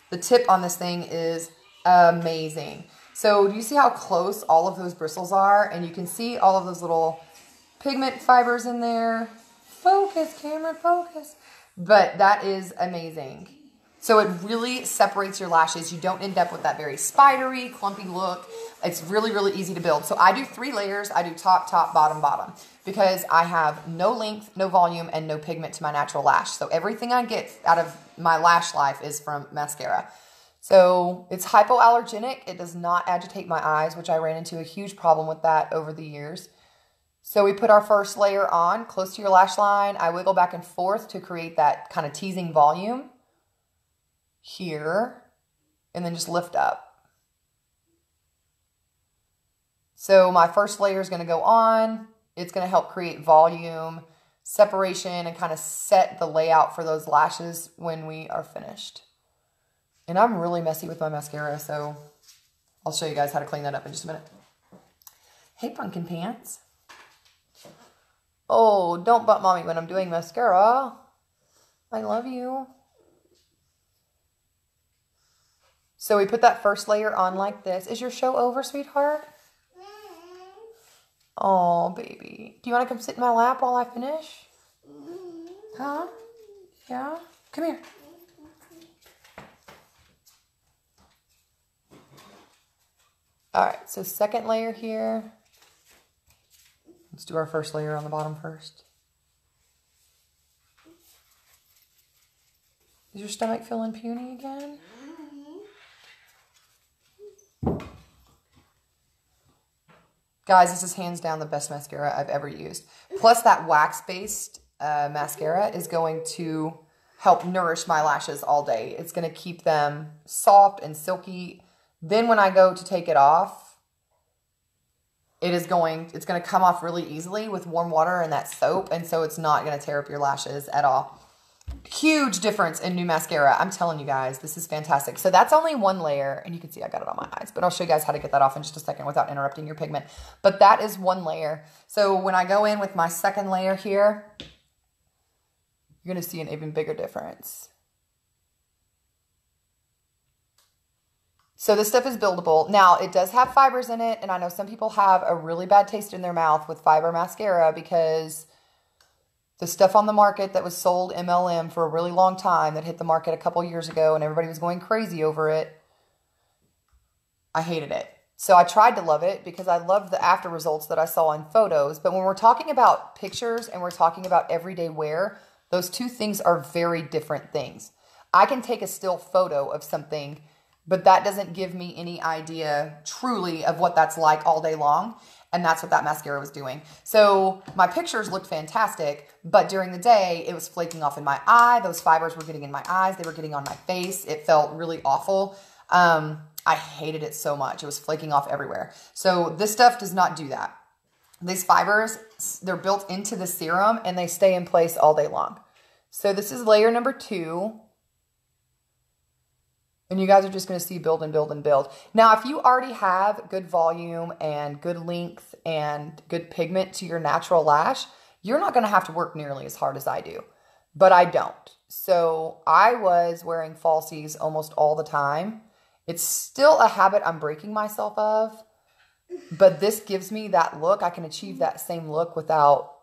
The tip on this thing is amazing. So do you see how close all of those bristles are? And you can see all of those little pigment fibers in there. Focus, camera, focus. But that is amazing. So it really separates your lashes. You don't end up with that very spidery, clumpy look. It's really, really easy to build. So I do 3 layers. I do top, top, bottom, bottom. Because I have no length, no volume, and no pigment to my natural lash. So everything I get out of my lash life is from mascara. So it's hypoallergenic. It does not agitate my eyes, which I ran into a huge problem with that over the years. So we put our first layer on close to your lash line. I wiggle back and forth to create that kind of teasing volume here, and then just lift up. So my first layer is going to go on. It's going to help create volume, separation, and kind of set the layout for those lashes when we are finished. And I'm really messy with my mascara, so I'll show you guys how to clean that up in just a minute. Hey, Pumpkin Pants. Oh, don't butt mommy when I'm doing mascara. I love you. So we put that first layer on like this. Is your show over, sweetheart? Oh, baby. Do you want to come sit in my lap while I finish? Huh? Yeah? Come here. All right, so second layer here. Let's do our first layer on the bottom first. Is your stomach feeling puny again? Guys, this is hands down the best mascara I've ever used. Plus that wax-based mascara is going to help nourish my lashes all day. It's going to keep them soft and silky. Then when I go to take it off, it's going to come off really easily with warm water and that soap. And so it's not going to tear up your lashes at all. Huge difference in new mascara. I'm telling you guys, this is fantastic. So that's only 1 layer, and you can see I got it on my eyes, but I'll show you guys how to get that off in just a second without interrupting your pigment. But that is 1 layer. So when I go in with my second layer here, you're going to see an even bigger difference. So this stuff is buildable. Now, it does have fibers in it, and I know some people have a really bad taste in their mouth with fiber mascara because the stuff on the market that was sold MLM for a really long time that hit the market a couple years ago and everybody was going crazy over it, I hated it. So I tried to love it because I loved the after results that I saw in photos. But when we're talking about pictures and we're talking about everyday wear, those two things are very different things. I can take a still photo of something, but that doesn't give me any idea truly of what that's like all day long. And that's what that mascara was doing. So my pictures looked fantastic, but during the day, it was flaking off in my eye. Those fibers were getting in my eyes. They were getting on my face. It felt really awful. I hated it so much. It was flaking off everywhere. So this stuff does not do that. These fibers, they're built into the serum and they stay in place all day long. So this is layer number 2. And you guys are just going to see build and build and build. Now, if you already have good volume and good length and good pigment to your natural lash, you're not going to have to work nearly as hard as I do. But I don't. So I was wearing falsies almost all the time. It's still a habit I'm breaking myself of. But this gives me that look. I can achieve that same look without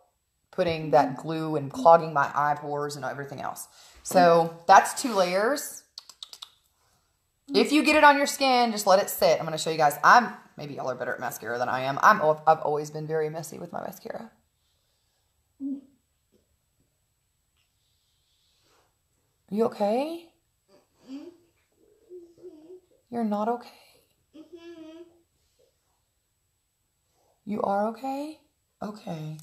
putting that glue and clogging my eye pores and everything else. So that's 2 layers. If you get it on your skin, just let it sit. I'm going to show you guys. Maybe y'all are better at mascara than I am. I've always been very messy with my mascara. Are you okay? You're not okay? You are okay? Okay.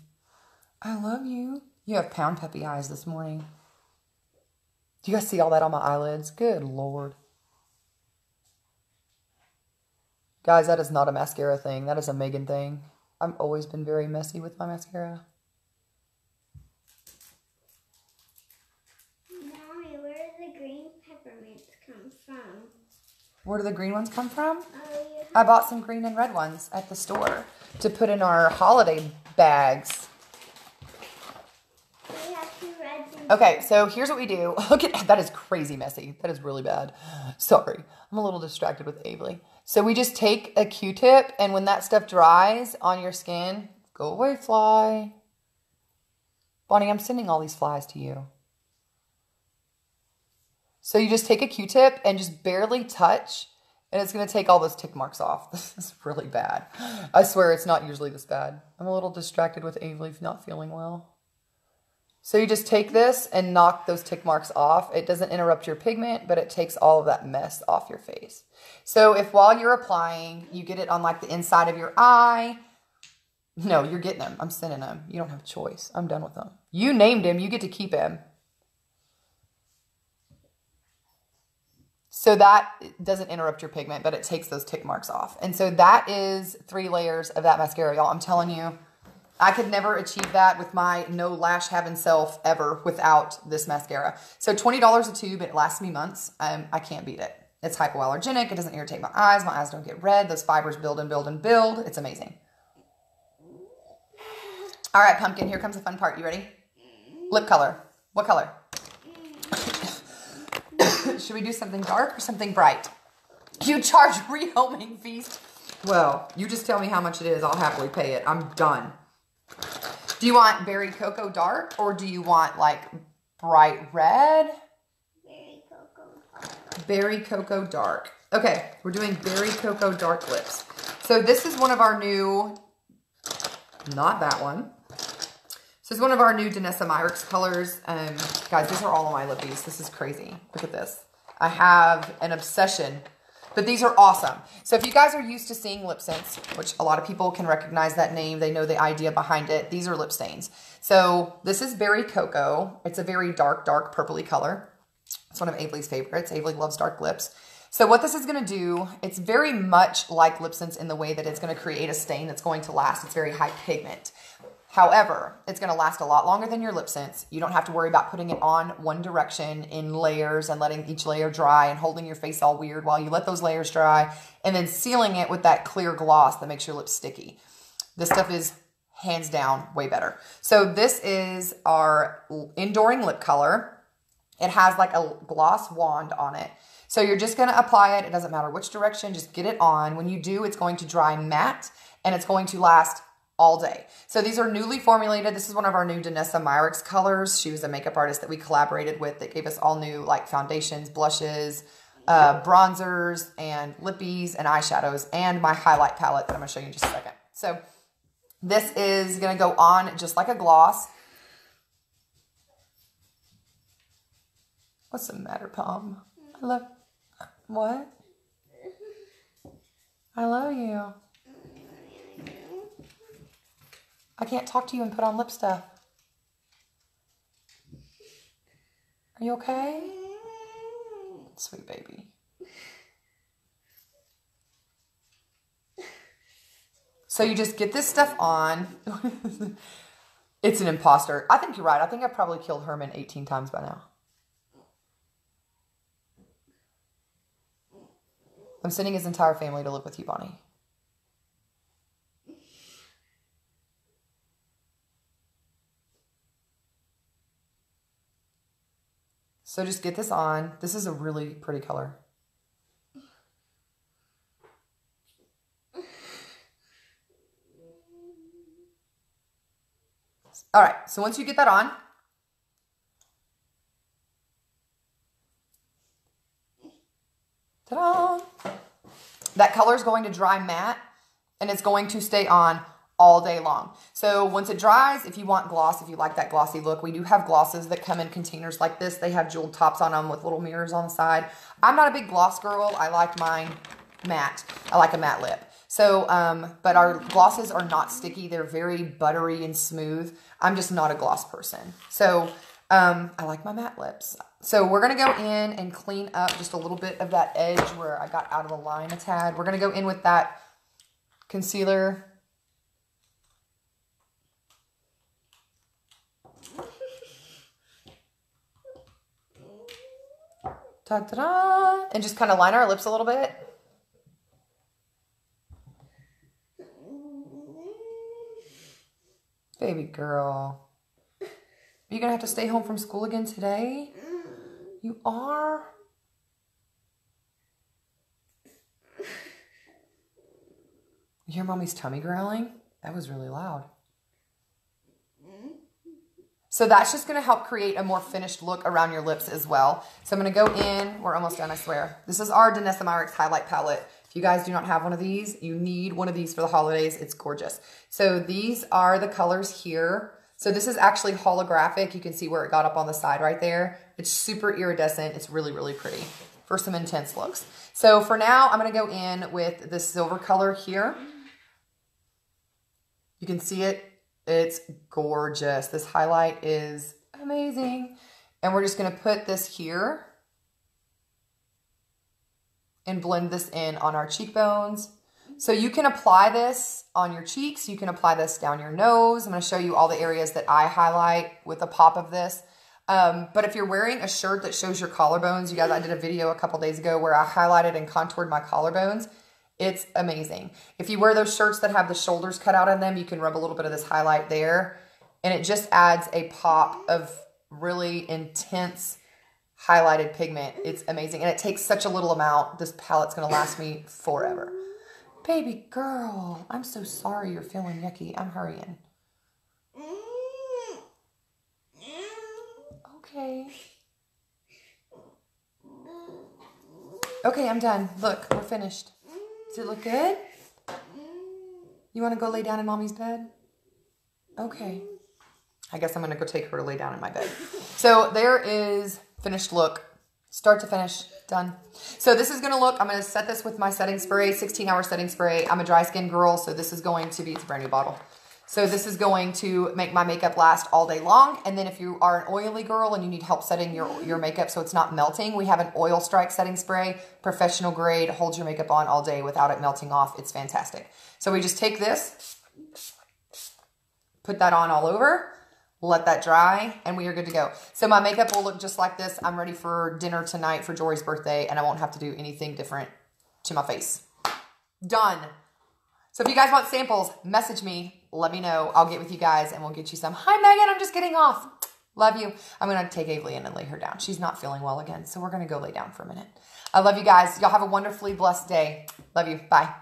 I love you. You have pound puppy eyes this morning. Do you guys see all that on my eyelids? Good Lord. Guys, that is not a mascara thing. That is a Megan thing. I've always been very messy with my mascara. Mommy, where do the green peppermints come from? Where do the green ones come from? Oh, I bought some green and red ones at the store to put in our holiday bags. we have 2 reds and Okay, so here's what we do. Look at that, is crazy messy. That is really bad. Sorry, I'm a little distracted with Avery. So we just take a Q-tip, and when that stuff dries on your skin, go away, fly. Bonnie, I'm sending all these flies to you. So you just take a Q-tip and just barely touch, and it's going to take all those tick marks off. This is really bad. I swear it's not usually this bad. I'm a little distracted with Avery not feeling well. So you just take this and knock those tick marks off. It doesn't interrupt your pigment, but it takes all of that mess off your face. So if while you're applying, you get it on like the inside of your eye. No, you're getting them. I'm sending them. You don't have a choice. I'm done with them. You named him. You get to keep him. So that doesn't interrupt your pigment, but it takes those tick marks off. And so that is 3 layers of that mascara, y'all. I'm telling you, I could never achieve that with my no lash having self ever without this mascara. So $20 a tube, it lasts me months. I can't beat it. It's hypoallergenic. It doesn't irritate my eyes. My eyes don't get red. Those fibers build and build and build. It's amazing. All right, Pumpkin, here comes the fun part. You ready? Lip color. What color? Should we do something dark or something bright? You charge rehoming fees. Well, you just tell me how much it is. I'll happily pay it. I'm done. Do you want berry cocoa dark or do you want like bright red? Berry cocoa dark. Berry cocoa dark. Okay, we're doing berry cocoa dark lips. So this is one of our new, not that one. This is one of our new Danessa Myricks colors. Guys, these are all of my lippies. This is crazy. Look at this. I have an obsession, but these are awesome. So if you guys are used to seeing lip scents, which a lot of people can recognize that name, they know the idea behind it. These are lip stains. So this is Berry Cocoa. It's a very dark, dark purpley color. It's one of Avery's favorites. Avery loves dark lips. So what this is going to do, it's very much like lip scents in the way that it's going to create a stain that's going to last. It's very high pigment. However, it's going to last a lot longer than your lip scents. You don't have to worry about putting it on one direction in layers and letting each layer dry and holding your face all weird while you let those layers dry and then sealing it with that clear gloss that makes your lips sticky. This stuff is hands down way better. So this is our Enduring Lip Color. It has like a gloss wand on it. So you're just going to apply it. It doesn't matter which direction, just get it on. When you do, it's going to dry matte and it's going to last all day. So these are newly formulated. This is one of our new Danessa Myricks colors. She was a makeup artist that we collaborated with that gave us all new like foundations, blushes, bronzers, and lippies and eyeshadows, and my highlight palette that I'm going to show you in just a second. So this is going to go on just like a gloss. What's the matter, Pom? I love... What? I love you. I can't talk to you and put on lip stuff. Are you okay? Sweet baby. So you just get this stuff on. It's an imposter. I think you're right. I think I've probably killed Herman 18 times by now. I'm sending his entire family to live with you, Bonnie. So just get this on. This is a really pretty color. All right, so once you get that on, ta-da! That color is going to dry matte and it's going to stay on all day long. So once it dries, if you want gloss, if you like that glossy look, we do have glosses that come in containers like this. They have jeweled tops on them with little mirrors on the side. I'm not a big gloss girl. I like mine matte. I like a matte lip. So, but our glosses are not sticky. They're very buttery and smooth. I'm just not a gloss person. So, I like my matte lips. So we're going to go in and clean up just a little bit of that edge where I got out of the line a tad. We're going to go in with that concealer. Ta-da-da! And just kind of line our lips a little bit. Baby girl. Are you going to have to stay home from school again today? You are? You hear mommy's tummy growling? That was really loud. So that's just going to help create a more finished look around your lips as well. So I'm going to go in. We're almost done, I swear. This is our Danessa Myricks highlight palette. If you guys do not have one of these, you need one of these for the holidays. It's gorgeous. So these are the colors here. So this is actually holographic. You can see where it got up on the side right there. It's super iridescent. It's really, really pretty for some intense looks. So for now, I'm going to go in with this silver color here. You can see it. It's gorgeous. This highlight is amazing. And we're just going to put this here and blend this in on our cheekbones. So you can apply this on your cheeks. You can apply this down your nose. I'm going to show you all the areas that I highlight with a pop of this. But if you're wearing a shirt that shows your collarbones, you guys, I did a video a couple days ago where I highlighted and contoured my collarbones. It's amazing. If you wear those shirts that have the shoulders cut out in them, you can rub a little bit of this highlight there. And it just adds a pop of really intense highlighted pigment. It's amazing. And it takes such a little amount. This palette's going to last me forever. Baby girl, I'm so sorry you're feeling yucky. I'm hurrying. Okay. Okay, I'm done. Look, we're finished. Does it look good? You want to go lay down in mommy's bed? Okay. I guess I'm going to go take her to lay down in my bed. So there is finished look. Start to finish. Done. So this is going to look, I'm going to set this with my setting spray, 16-hour setting spray. I'm a dry skin girl, so this is going to be, it's a brand new bottle. So this is going to make my makeup last all day long. And then if you are an oily girl and you need help setting your makeup so it's not melting, we have an oil strike setting spray, professional grade, holds your makeup on all day without it melting off. It's fantastic. So we just take this, put that on all over, let that dry, and we are good to go. So my makeup will look just like this. I'm ready for dinner tonight for Jory's birthday, and I won't have to do anything different to my face. Done. So if you guys want samples, message me. Let me know. I'll get with you guys and we'll get you some. Hi, Megan. I'm just getting off. Love you. I'm going to take Avery in and lay her down. She's not feeling well again, so we're going to go lay down for a minute. I love you guys. Y'all have a wonderfully blessed day. Love you. Bye.